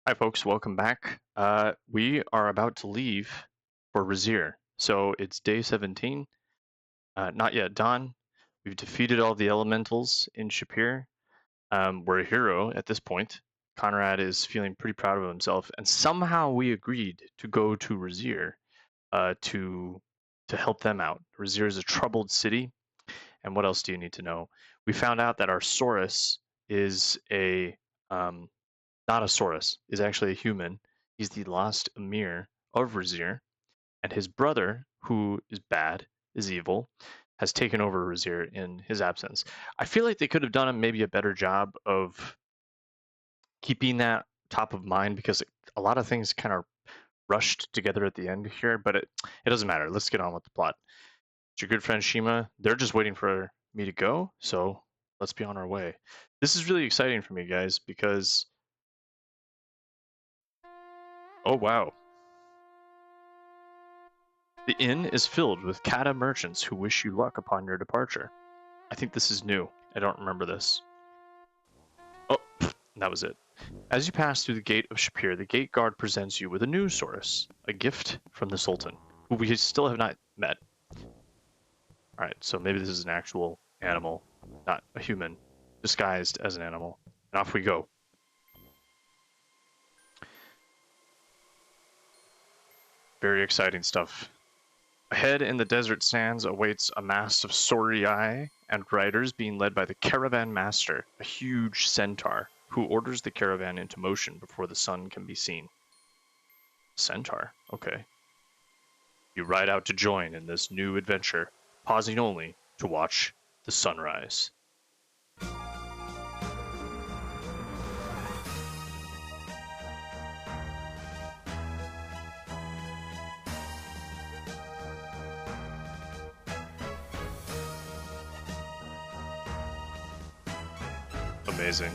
Hi, folks. Welcome back. We are about to leave for Raseir. So it's day 17. Not yet dawn. We've defeated all the elementals in Shapir. We're a hero at this point. Conrad is feeling pretty proud of himself, and somehow we agreed to go to Raseir to help them out. Raseir is a troubled city, and what else do you need to know? We found out that our Saurus is a not a Saurus, is actually a human. He's the lost Emir of Raseir, and his brother, who is bad, is evil, has taken over Raseir in his absence. I feel like they could have done maybe a better job of keeping that top of mind because a lot of things kind of rushed together at the end here, but it doesn't matter. Let's get on with the plot. It's your good friend Shima. They're just waiting for me to go, so let's be on our way. This is really exciting for me, guys, because oh wow, the inn is filled with Kata merchants who wish you luck upon your departure. I think this is new. I don't remember this. Oh, that was it. As you pass through the gate of Shapir, the gate guard presents you with a new Saurus, a gift from the Sultan, who we still have not met. Alright, so maybe this is an actual animal, not a human, disguised as an animal. And off we go. Very exciting stuff. Ahead in the desert sands awaits a mass of Sorii and riders being led by the caravan master, a huge centaur, who orders the caravan into motion before the sun can be seen. Centaur, okay. You ride out to join in this new adventure, pausing only to watch the sunrise. Amazing.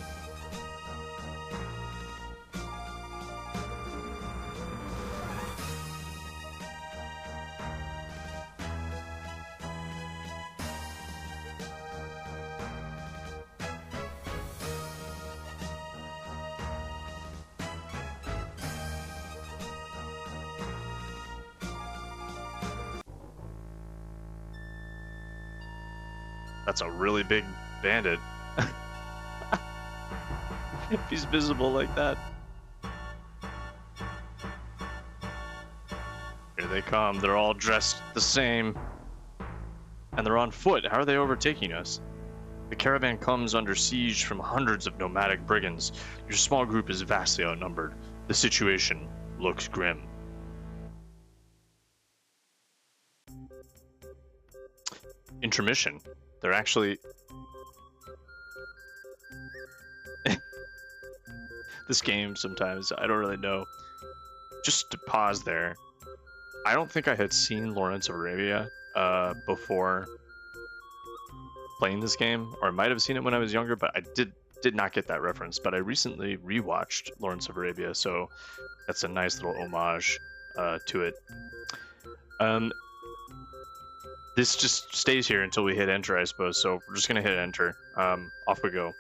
That's a really big bandit. If he's visible like that. Here they come. They're all dressed the same. And they're on foot. How are they overtaking us? The caravan comes under siege from hundreds of nomadic brigands. Your small group is vastly outnumbered. The situation looks grim. Intermission. They're actually... This game sometimes, I don't really know. Just to pause there, I don't think I had seen Lawrence of Arabia before playing this game, or I might have seen it when I was younger, but I did not get that reference. But I recently rewatched Lawrence of Arabia, so that's a nice little homage to it. This just stays here until we hit enter, I suppose. So we're just gonna hit enter. Off we go.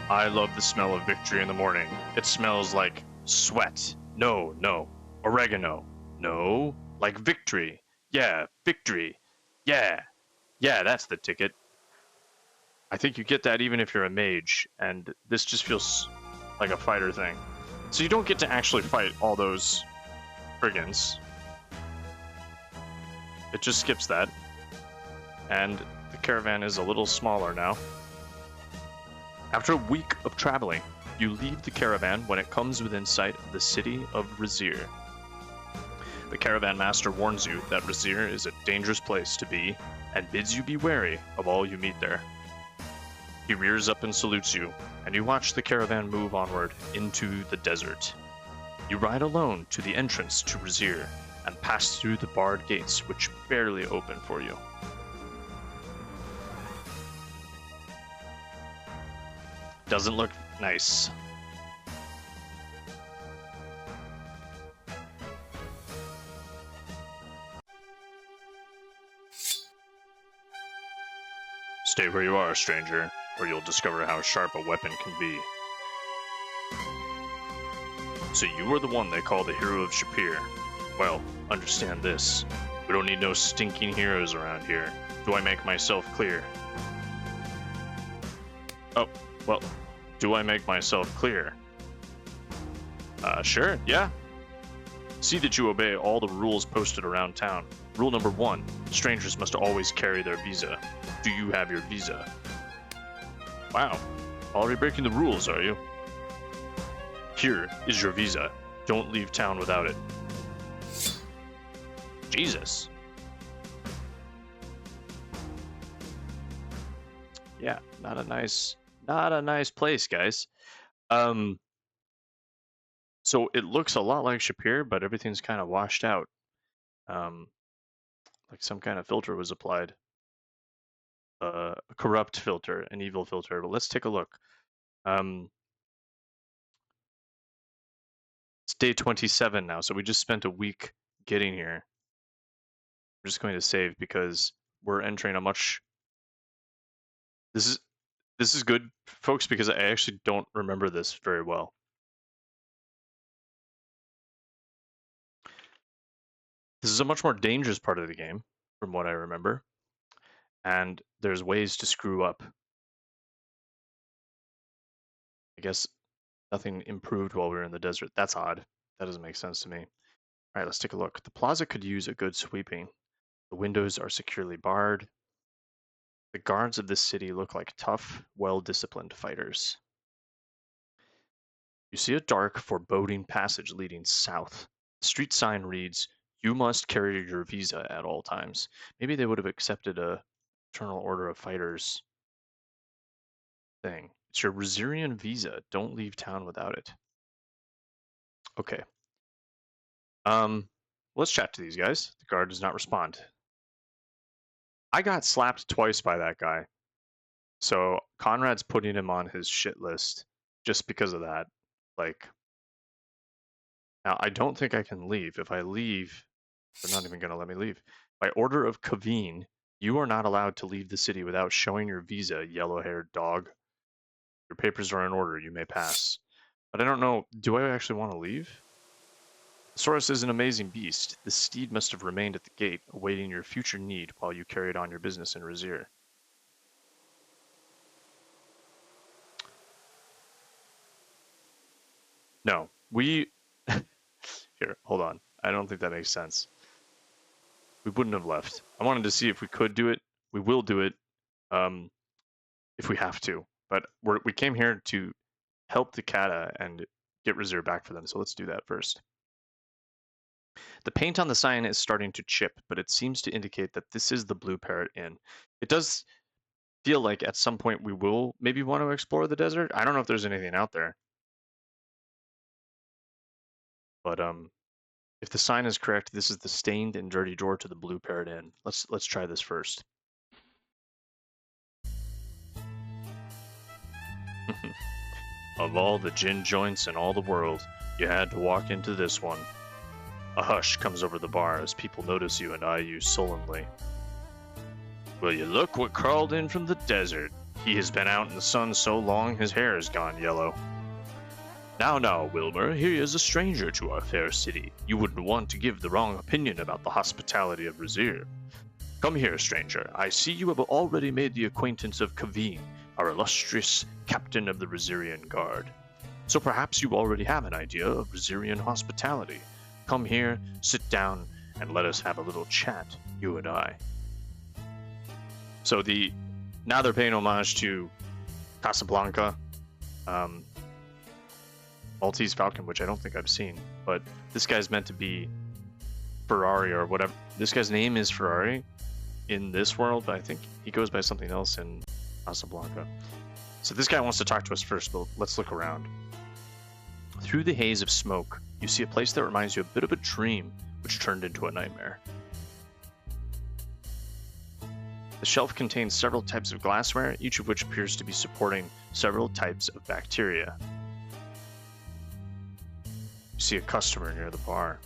I love the smell of victory in the morning. It smells like sweat. No, oregano. No, like victory. Yeah, victory. Yeah, that's the ticket. I think you get that even if you're a mage, and this just feels like a fighter thing. So you don't get to actually fight all those brigands. It just skips that. And the caravan is a little smaller now. After a week of traveling, you leave the caravan when it comes within sight of the city of Raseir. The caravan master warns you that Raseir is a dangerous place to be and bids you be wary of all you meet there. He rears up and salutes you, and you watch the caravan move onward into the desert. You ride alone to the entrance to Raseir and pass through the barred gates which barely open for you. Doesn't look nice. Stay where you are, stranger, or you'll discover how sharp a weapon can be. So you were the one they call the hero of Shapir. Well, understand this. We don't need no stinking heroes around here. Do I make myself clear? Oh, well, do I make myself clear? Sure, yeah. See that you obey all the rules posted around town. Rule number 1, strangers must always carry their visa. Do you have your visa? Wow, already breaking the rules, are you? Here is your visa. Don't leave town without it. Jesus. Yeah, not a nice place, guys. So it looks a lot like Shapir, but everything's kind of washed out. Like some kind of filter was applied. A corrupt filter, an evil filter. But let's take a look. It's day 27 now, so we just spent a week getting here. I'm just going to save because we're entering a much... This is good, folks, because I actually don't remember this very well. This is a much more dangerous part of the game, from what I remember. And there's ways to screw up. I guess nothing improved while we were in the desert. That's odd. That doesn't make sense to me. All right, let's take a look. The plaza could use a good sweeping. The windows are securely barred. The guards of this city look like tough, well-disciplined fighters. You see a dark, foreboding passage leading south. The street sign reads, "You must carry your visa at all times." Maybe they would have accepted a Eternal Order of Fighters thing. It's your Raseirian visa. Don't leave town without it. Okay. Let's chat to these guys. The guard does not respond. I got slapped twice by that guy. So Conrad's putting him on his shit list just because of that. Like, now I don't think I can leave. If I leave, they're not even going to let me leave. By order of Khaveen, you are not allowed to leave the city without showing your visa, yellow-haired dog. Your papers are in order. You may pass. But I don't know. Do I actually want to leave? Saurus is an amazing beast. The steed must have remained at the gate, awaiting your future need while you carried on your business in Raseir. No, we... Here, hold on. I don't think that makes sense. We wouldn't have left. I wanted to see if we could do it. We will do it if we have to. But we came here to help the Kata and get Raseir back for them, so let's do that first. The paint on the sign is starting to chip, but it seems to indicate that this is the Blue Parrot Inn. It does feel like at some point we will maybe want to explore the desert. I don't know if there's anything out there. But if the sign is correct, this is the stained and dirty door to the Blue Parrot Inn. Let's try this first. Of all the gin joints in all the world, you had to walk into this one. A hush comes over the bar as people notice you and eye you sullenly. Will you look what crawled in from the desert? He has been out in the sun so long his hair has gone yellow. Now, Wilmer, here is a stranger to our fair city. You wouldn't want to give the wrong opinion about the hospitality of Raseir. Come here, stranger. I see you have already made the acquaintance of Khaveen, our illustrious captain of the Raseirian Guard. So perhaps you already have an idea of Raseirian hospitality. Come here, sit down, and let us have a little chat, you and I. So now they're paying homage to Casablanca, Maltese Falcon, which I don't think I've seen, but this guy's meant to be Ferrari or whatever. This guy's name is Ferrari in this world, but I think he goes by something else in Casablanca. So this guy wants to talk to us first, but let's look around. Through the haze of smoke, you see a place that reminds you a bit of a dream, which turned into a nightmare. The shelf contains several types of glassware, each of which appears to be supporting several types of bacteria. You see a customer near the bar.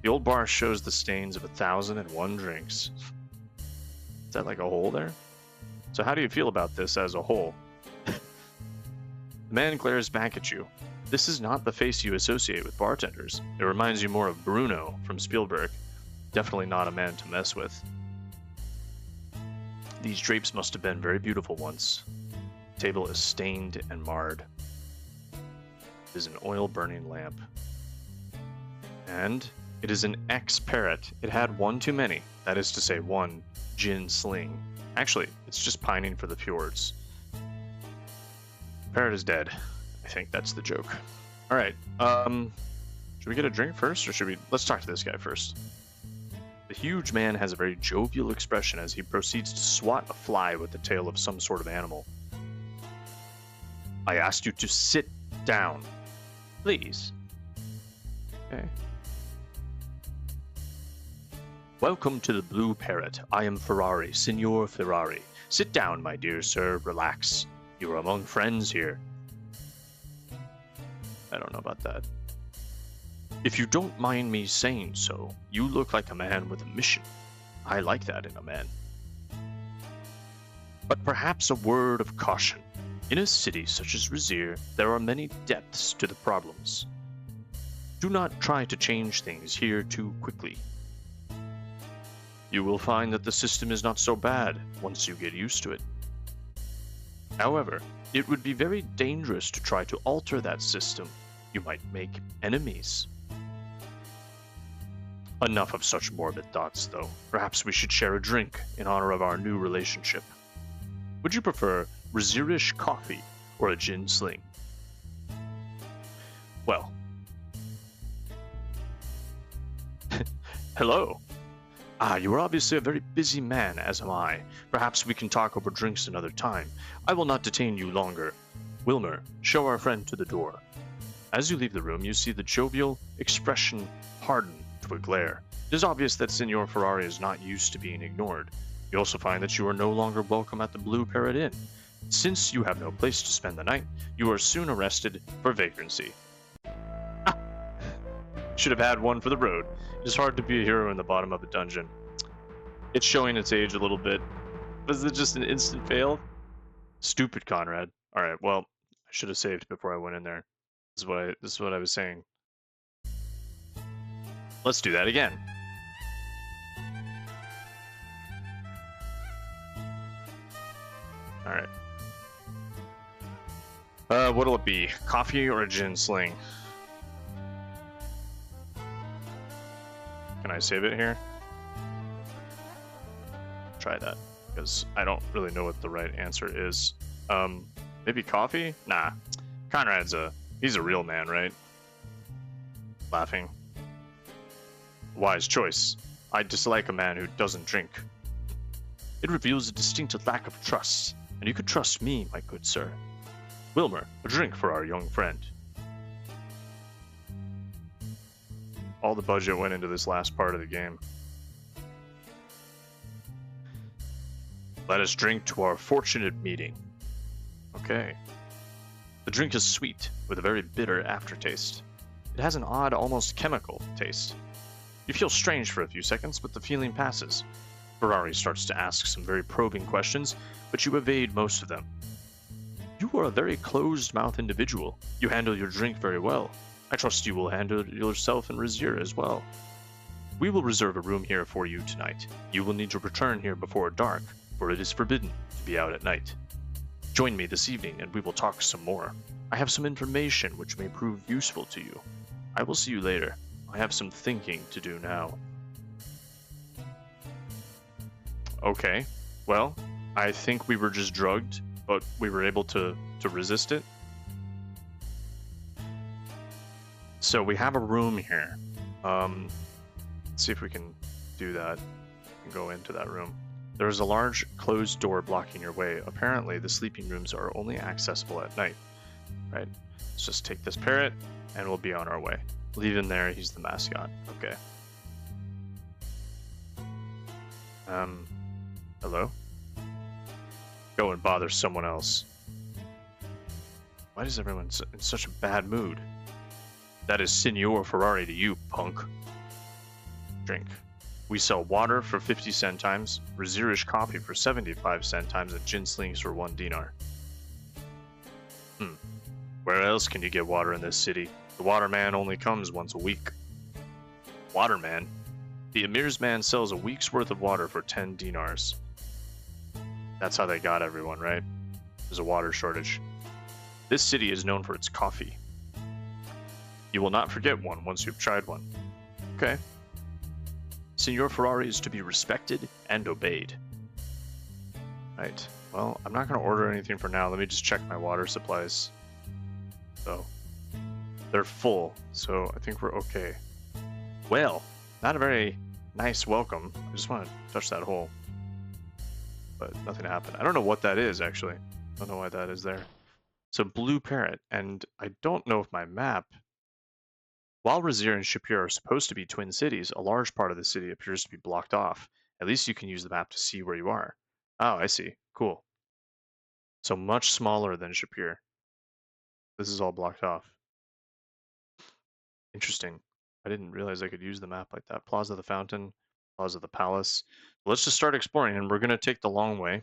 The old bar shows the stains of 1,001 drinks. Is that like a hole there? So how do you feel about this as a whole? The man glares back at you. This is not the face you associate with bartenders. It reminds you more of Bruno from Spielberg. Definitely not a man to mess with. These drapes must have been very beautiful once. The table is stained and marred. It is an oil-burning lamp. And it is an ex-parrot. It had one too many. That is to say, one gin sling. Actually, it's just pining for the fjords. Parrot is dead. I think that's the joke. All right. Should we get a drink first, or should we? Let's talk to this guy first. The huge man has a very jovial expression as he proceeds to swat a fly with the tail of some sort of animal. I asked you to sit down, please. Okay. Welcome to the Blue Parrot. I am Ferrari, Signor Ferrari. Sit down, my dear sir. Relax. You are among friends here. I don't know about that. If you don't mind me saying so, you look like a man with a mission. I like that in a man. But perhaps a word of caution. In a city such as Raseir, there are many depths to the problems. Do not try to change things here too quickly. You will find that the system is not so bad once you get used to it. However, it would be very dangerous to try to alter that system. You might make enemies. Enough of such morbid thoughts, though. Perhaps we should share a drink in honor of our new relationship. Would you prefer Raseirish coffee or a gin sling? Well. Hello. You are obviously a very busy man, as am I. Perhaps we can talk over drinks another time. I will not detain you longer. Wilmer, show our friend to the door. As you leave the room, you see the jovial expression harden to a glare. It is obvious that Signor Ferrari is not used to being ignored. You also find that you are no longer welcome at the Blue Parrot Inn. Since you have no place to spend the night, you are soon arrested for vagrancy. Should have had one for the road. It is hard to be a hero in the bottom of a dungeon. It's showing its age a little bit. Was it just an instant fail? Stupid Conrad. Alright, well, I should have saved before I went in there. This is what I was saying. Let's do that again. Alright. What'll it be? Coffee or a gin sling? Can I save it here? Try that, because I don't really know what the right answer is. Maybe coffee? Nah. Conrad's he's a real man, right? Laughing. Wise choice. I dislike a man who doesn't drink. It reveals a distinct lack of trust, and you could trust me, my good sir. Wilmer, a drink for our young friend. All the budget went into this last part of the game. Let us drink to our fortunate meeting. Okay. The drink is sweet, with a very bitter aftertaste. It has an odd, almost chemical taste. You feel strange for a few seconds, but the feeling passes. Ferrari starts to ask some very probing questions, but you evade most of them. You are a very closed-mouthed individual. You handle your drink very well. I trust you will handle yourself in Raseir as well. We will reserve a room here for you tonight. You will need to return here before dark, for it is forbidden to be out at night. Join me this evening and we will talk some more. I have some information which may prove useful to you. I will see you later. I have some thinking to do now. Okay, well, I think we were just drugged, but we were able to resist it. So we have a room here. Let's see if we can do that and go into that room. There is a large closed door blocking your way. Apparently, the sleeping rooms are only accessible at night. Right? Let's just take this parrot and we'll be on our way. Leave him there, he's the mascot. Okay. Hello? Go and bother someone else. Why is everyone in such a bad mood? That is Signor Ferrari to you, punk. Drink. We sell water for 50 centimes, Raseirish coffee for 75 centimes, and gin slings for 1 dinar. Where else can you get water in this city? The waterman only comes once a week. Waterman? The Emir's man sells a week's worth of water for 10 dinars. That's how they got everyone, right? There's a water shortage. This city is known for its coffee. You will not forget one once you've tried one. Okay. Signor Ferrari is to be respected and obeyed. Right. Well, I'm not going to order anything for now. Let me just check my water supplies. So, they're full, so I think we're okay. Well, not a very nice welcome. I just want to touch that hole. But nothing happened. I don't know what that is, actually. I don't know why that is there. So, Blue Parrot, and I don't know if my map... While Raseir and Shapir are supposed to be twin cities, a large part of the city appears to be blocked off. At least you can use the map to see where you are. Oh, I see. Cool. So much smaller than Shapir. This is all blocked off. Interesting. I didn't realize I could use the map like that. Plaza of the Fountain, Plaza of the Palace. Let's just start exploring, and we're going to take the long way.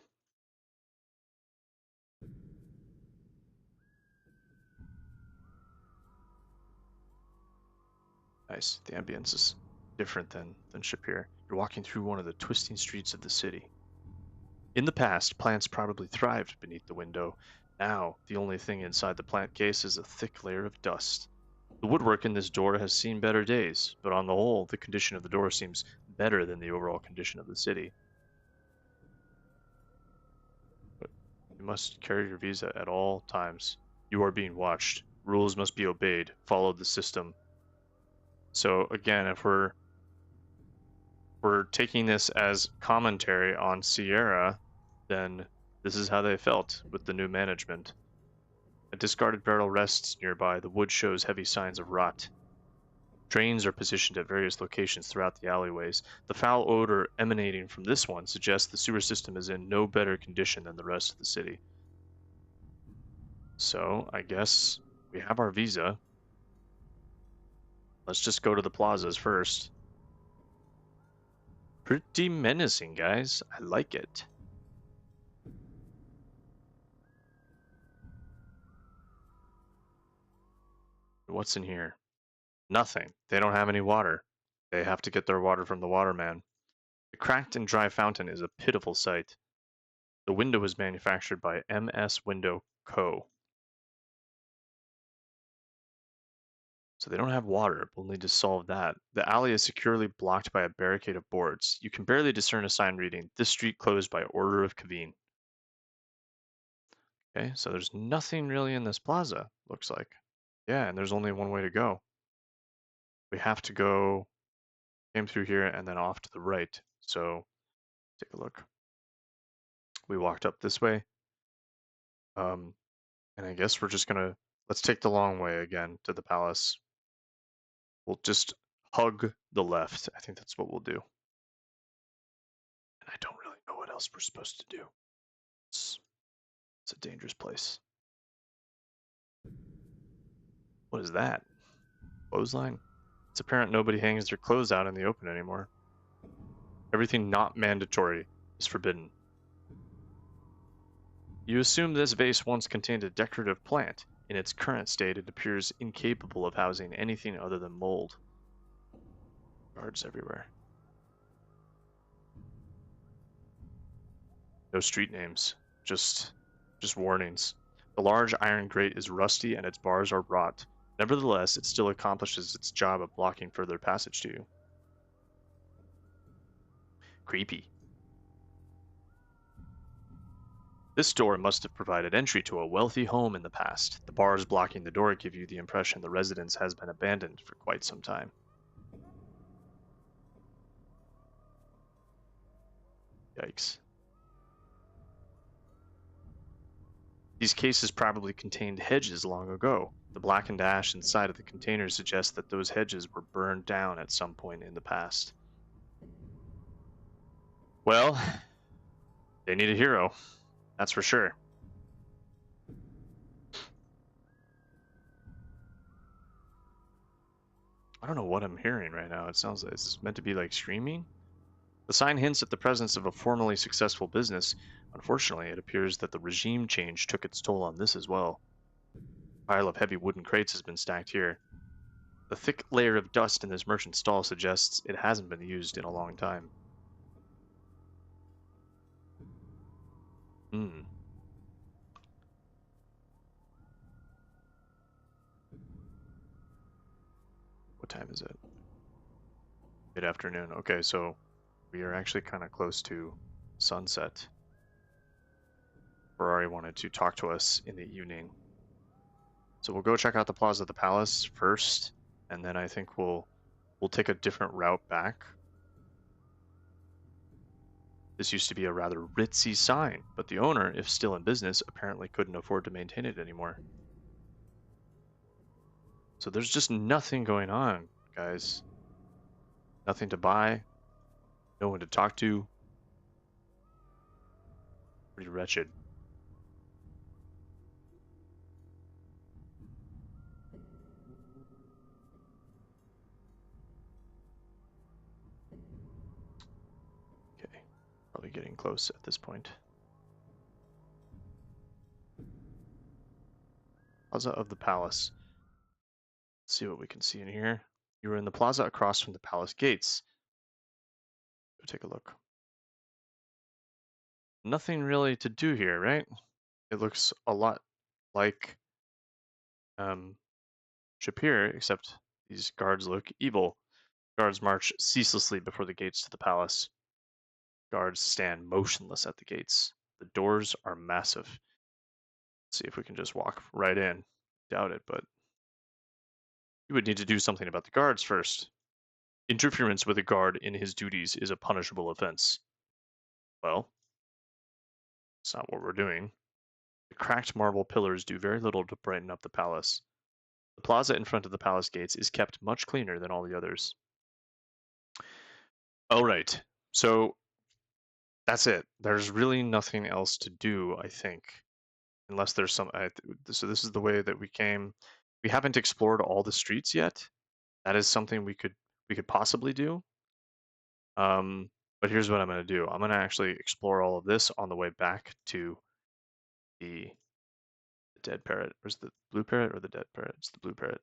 Nice. The ambience is different than Shapir. You're walking through one of the twisting streets of the city. In the past, plants probably thrived beneath the window. Now, the only thing inside the plant case is a thick layer of dust. The woodwork in this door has seen better days, but on the whole, the condition of the door seems better than the overall condition of the city. But you must carry your visa at all times. You are being watched. Rules must be obeyed. Follow the system. So again, if we're taking this as commentary on Sierra, then this is how they felt with the new management. A discarded barrel rests nearby. The wood shows heavy signs of rot. Drains are positioned at various locations throughout the alleyways. The foul odor emanating from this one suggests the sewer system is in no better condition than the rest of the city. So, I guess we have our visa. Let's just go to the plazas first. Pretty menacing, guys. I like it. What's in here? Nothing. They don't have any water. They have to get their water from the waterman. The cracked and dry fountain is a pitiful sight. The window was manufactured by MS Window Co. So they don't have water. We'll need to solve that. The alley is securely blocked by a barricade of boards. You can barely discern a sign reading, "This street closed by order of Khaveen." Okay, so there's nothing really in this plaza, looks like. Yeah, and there's only one way to go. We have to go, came through here and then off to the right. So take a look. We walked up this way. And I guess we're just gonna, let's take the long way again to the palace. We'll just hug the left. I think that's what we'll do. And I don't really know what else we're supposed to do. It's a dangerous place. What is that? Clothesline? It's apparent nobody hangs their clothes out in the open anymore. Everything not mandatory is forbidden. You assume this vase once contained a decorative plant. In its current state, it appears incapable of housing anything other than mold. Guards everywhere. No street names, just warnings. The large iron grate is rusty and its bars are rot. Nevertheless, it still accomplishes its job of blocking further passage to you. Creepy. This door must have provided entry to a wealthy home in the past. The bars blocking the door give you the impression the residence has been abandoned for quite some time. Yikes. These cases probably contained hedges long ago. The blackened ash inside of the containers suggests that those hedges were burned down at some point in the past. Well, they need a hero, that's for sure. I don't know what I'm hearing right now. It sounds like it's meant to be like screaming. The sign hints at the presence of a formerly successful business. Unfortunately, it appears that the regime change took its toll on this as well. A pile of heavy wooden crates has been stacked here. The thick layer of dust in this merchant's stall suggests it hasn't been used in a long time. Hmm. What time is it? Mid-afternoon. Okay, so we are actually kind of close to sunset. Ferrari wanted to talk to us in the evening. So we'll go check out the Plaza of the Palace first, and then I think we'll take a different route back. This used to be a rather ritzy sign, but the owner, if still in business, apparently couldn't afford to maintain it anymore. So there's just nothing going on, guys. Nothing to buy, no one to talk to. Pretty wretched. Okay, probably getting close at this point. Plaza of the Palace. Let's see what we can see in here. You are in the plaza across from the palace gates. Go take a look. Nothing really to do here, right? It looks a lot like Shapir, except these guards look evil. Guards march ceaselessly before the gates to the palace. Guards stand motionless at the gates. The doors are massive. Let's see if we can just walk right in. Doubt it, but you would need to do something about the guards first. Interference with a guard in his duties is a punishable offense. Well, it's not what we're doing. The cracked marble pillars do very little to brighten up the palace. The plaza in front of the palace gates is kept much cleaner than all the others. All right, so that's it. There's really nothing else to do, I think, unless there's some. So this is the way that we came. We haven't explored all the streets yet. That is something we could possibly do. But here's what I'm going to do. I'm going to actually explore all of this on the way back to the dead parrot. Where's the blue parrot or the dead parrot? It's the blue parrot.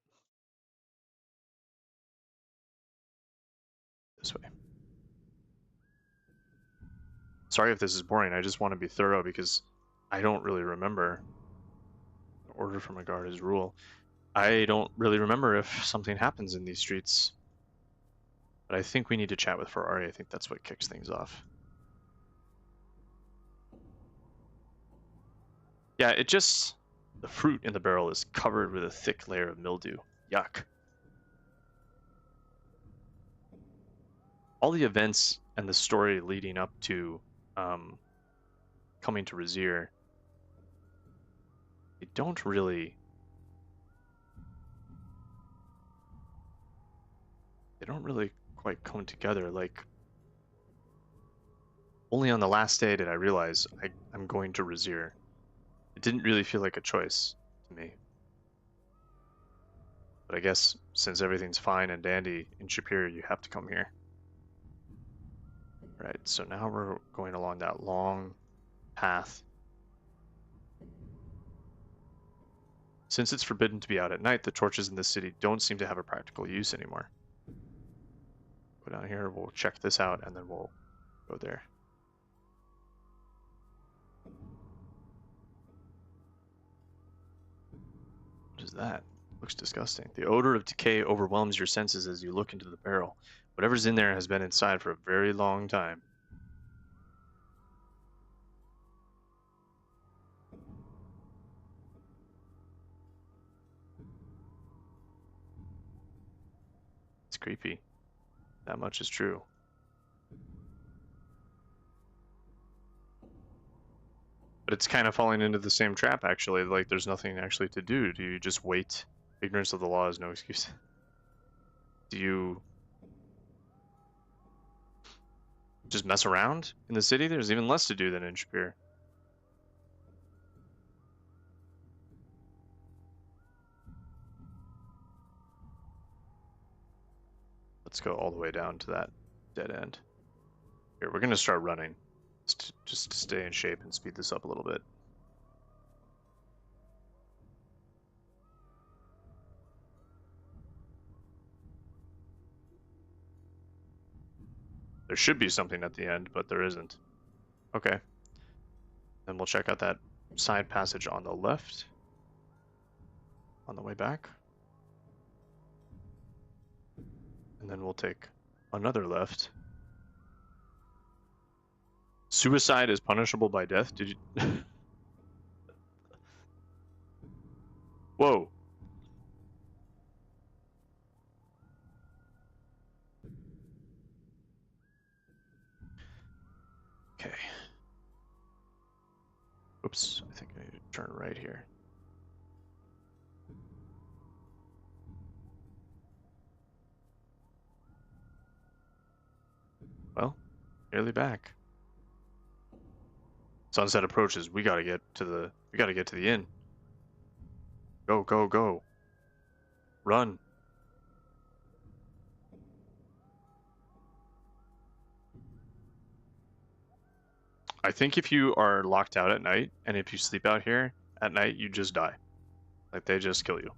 This way. Sorry if this is boring. I just want to be thorough because I don't really remember. Order from a guard is rule. I don't really remember if something happens in these streets. But I think we need to chat with Ferrari. I think that's what kicks things off. Yeah, it just... The fruit in the barrel is covered with a thick layer of mildew. Yuck. All the events and the story leading up to coming to Raseir, they don't really quite come together. Like, only on the last day did I realize I'm going to Raseir. It didn't really feel like a choice to me. But I guess since everything's fine and dandy in Shapir, you have to come here. Right, so now we're going along that long path. Since it's forbidden to be out at night, the torches in the city don't seem to have a practical use anymore. Go down here, we'll check this out, and then we'll go there. What is that? Looks disgusting. The odor of decay overwhelms your senses as you look into the barrel. Whatever's in there has been inside for a very long time. It's creepy. That much is true. But it's kind of falling into the same trap, actually. Like, there's nothing actually to do. Do you just wait? Ignorance of the law is no excuse. Do you just mess around in the city? There's even less to do than in Shapir. Let's go all the way down to that dead end. Here, we're gonna start running. Just to stay in shape and speed this up a little bit. There should be something at the end, but there isn't. Okay. Then we'll check out that side passage on the left on the way back. And then we'll take another left. Suicide is punishable by death? Did you... Whoa. Okay. Oops, I think I need to turn right here. Well, nearly back. Sunset approaches. We gotta get to the inn. Go, go, go. Run. I think if you are locked out at night, and if you sleep out here at night, you just die. Like, they just kill you.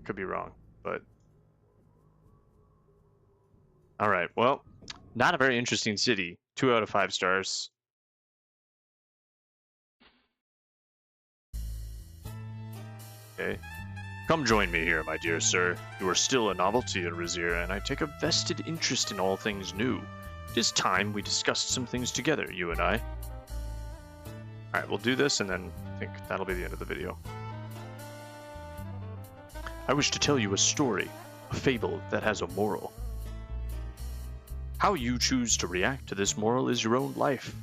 Could be wrong, but... Alright, well, not a very interesting city. 2 out of 5 stars. Okay. Come join me here, my dear sir. You are still a novelty in Raseir, and I take a vested interest in all things new. It is time we discussed some things together, you and I. Alright, we'll do this, and then I think that'll be the end of the video. I wish to tell you a story, a fable that has a moral. How you choose to react to this moral is your own life.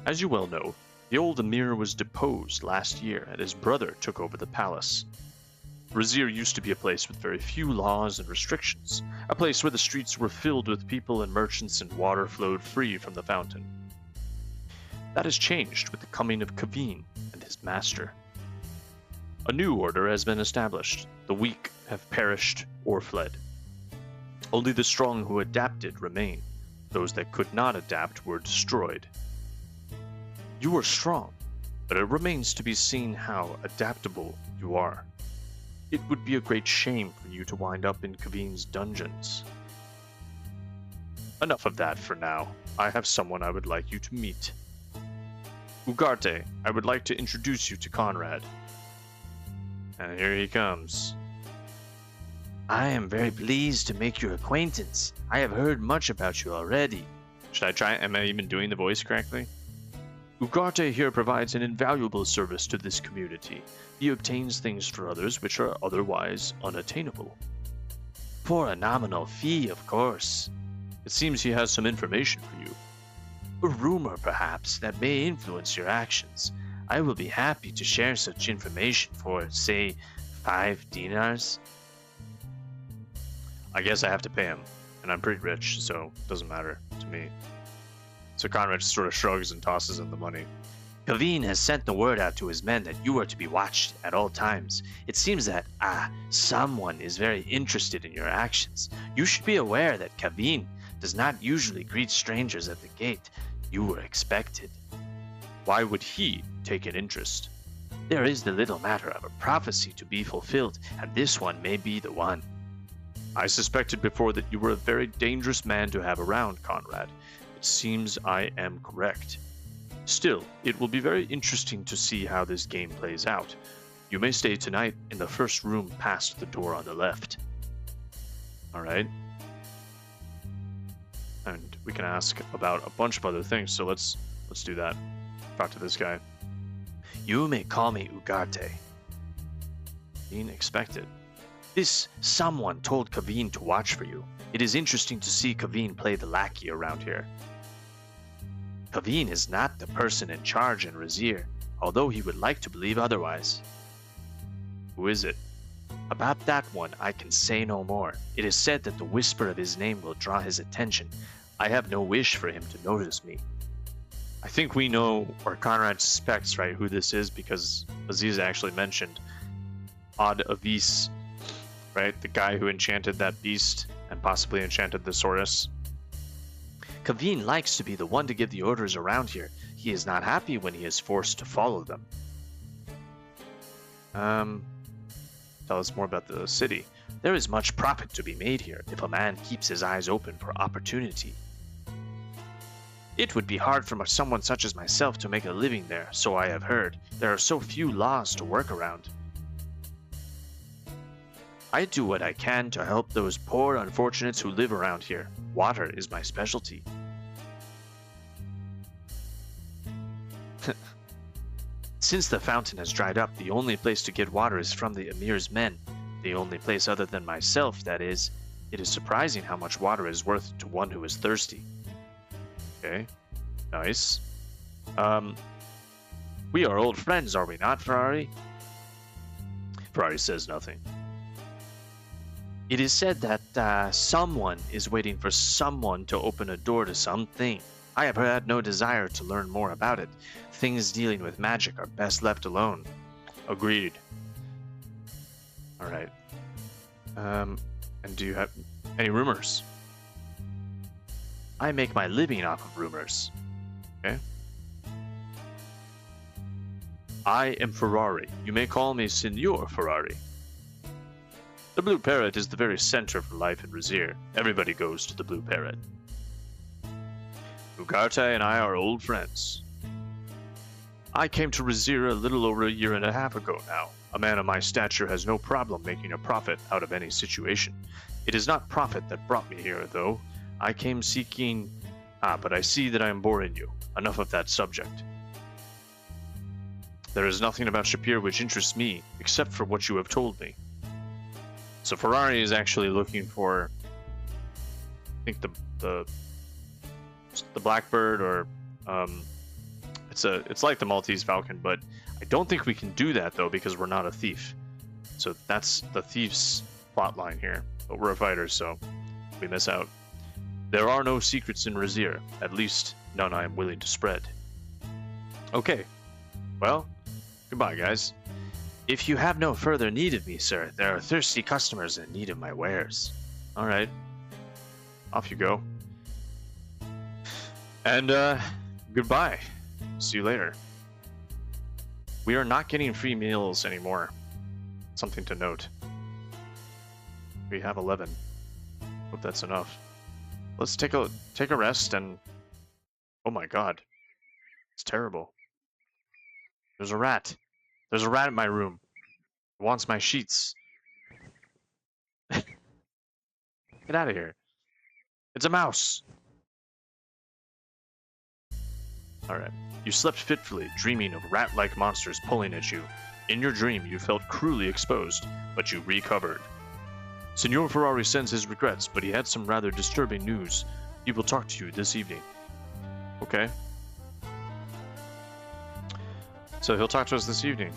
As you well know, the old Emir was deposed last year, and his brother took over the palace. Raseir used to be a place with very few laws and restrictions, a place where the streets were filled with people and merchants and water flowed free from the fountain. That has changed with the coming of Khaveen and his master. A new order has been established. The weak have perished or fled. Only the strong who adapted remain. Those that could not adapt were destroyed. You are strong, but it remains to be seen how adaptable you are. It would be a great shame for you to wind up in Khaveen's dungeons. Enough of that for now. I have someone I would like you to meet. Ugarte, I would like to introduce you to Conrad. And here he comes. I am very pleased to make your acquaintance. I have heard much about you already. Should I try? Am I even doing the voice correctly? Ugarte here provides an invaluable service to this community. He obtains things for others which are otherwise unattainable. For a nominal fee, of course. It seems he has some information for you. A rumor, perhaps, that may influence your actions. I will be happy to share such information for, say, 5 dinars. I guess I have to pay him, and I'm pretty rich, so it doesn't matter to me. So Conrad just sort of shrugs and tosses in the money. Khaveen has sent the word out to his men that you are to be watched at all times. It seems that, someone is very interested in your actions. You should be aware that Khaveen does not usually greet strangers at the gate. You were expected. Why would he take an interest? There is the little matter of a prophecy to be fulfilled, and this one may be the one. I suspected before that you were a very dangerous man to have around, Conrad. It seems I am correct. Still, it will be very interesting to see how this game plays out. You may stay tonight in the first room past the door on the left. Alright. And we can ask about a bunch of other things, so let's do that. Talk to this guy. You may call me Ugarte. Being expected. This someone told Khaveen to watch for you. It is interesting to see Khaveen play the lackey around here. Khaveen is not the person in charge in Raseir, although he would like to believe otherwise. Who is it? About that one, I can say no more. It is said that the whisper of his name will draw his attention. I have no wish for him to notice me. I think we know, or Conrad suspects, right, who this is, because Aziz actually mentioned Odd Avis right? The guy who enchanted that beast and possibly enchanted the Saurus. Khaveen likes to be the one to give the orders around here. He is not happy when he is forced to follow them. Tell us more about the city. There is much profit to be made here if a man keeps his eyes open for opportunity. It would be hard for someone such as myself to make a living there, so I have heard. There are so few laws to work around. I do what I can to help those poor unfortunates who live around here. Water is my specialty. Since the fountain has dried up, the only place to get water is from the Emir's men. The only place other than myself, that is. It is surprising how much water is worth to one who is thirsty. Okay, nice. We are old friends, are we not, Ferrari? Ferrari says nothing. It is said that someone is waiting for someone to open a door to something. I have had no desire to learn more about it. Things dealing with magic are best left alone. Agreed. All right. And do you have any rumors? I make my living off of rumors. Okay. I am Ferrari. You may call me Signor Ferrari. The Blue Parrot is the very center for life in Raseir. Everybody goes to the Blue Parrot. Ugarte and I are old friends. I came to Raseir a little over a year and a half ago now. A man of my stature has no problem making a profit out of any situation. It is not profit that brought me here, though. I came seeking... but I see that I am boring you. Enough of that subject. There is nothing about Shapir which interests me, except for what you have told me. So Ferrari is actually looking for... I think the Blackbird, or... It's like the Maltese Falcon, but I don't think we can do that, though, because we're not a thief. So that's the thief's plotline here. But we're a fighter, so we miss out. There are no secrets in Raseir, at least none I am willing to spread. Okay, well, goodbye, guys. If you have no further need of me, sir, there are thirsty customers in need of my wares. All right, off you go. And goodbye. See you later. We are not getting free meals anymore. Something to note. We have 11. Hope that's enough. Let's take a rest and... Oh my god. It's terrible. There's a rat. There's a rat in my room. It wants my sheets. Get out of here. It's a mouse. Alright. You slept fitfully, dreaming of rat-like monsters pulling at you. In your dream, you felt cruelly exposed, but you recovered. Signor Ferrari sends his regrets, but he had some rather disturbing news. He will talk to you this evening. Okay. So he'll talk to us this evening.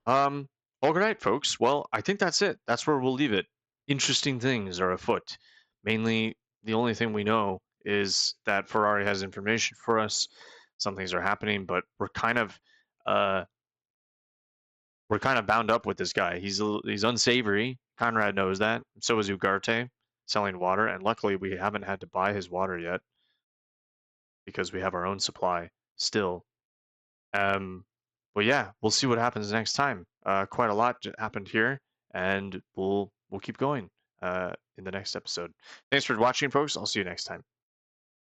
Alright, folks. Well, I think that's it. That's where we'll leave it. Interesting things are afoot. Mainly, the only thing we know is that Ferrari has information for us. Some things are happening, but we're kind of bound up with this guy. He's unsavory. Conrad knows that. So is Ugarte, selling water, and luckily we haven't had to buy his water yet because we have our own supply still. But yeah, we'll see what happens next time. Quite a lot happened here, and we'll keep going in the next episode. Thanks for watching, folks. I'll see you next time.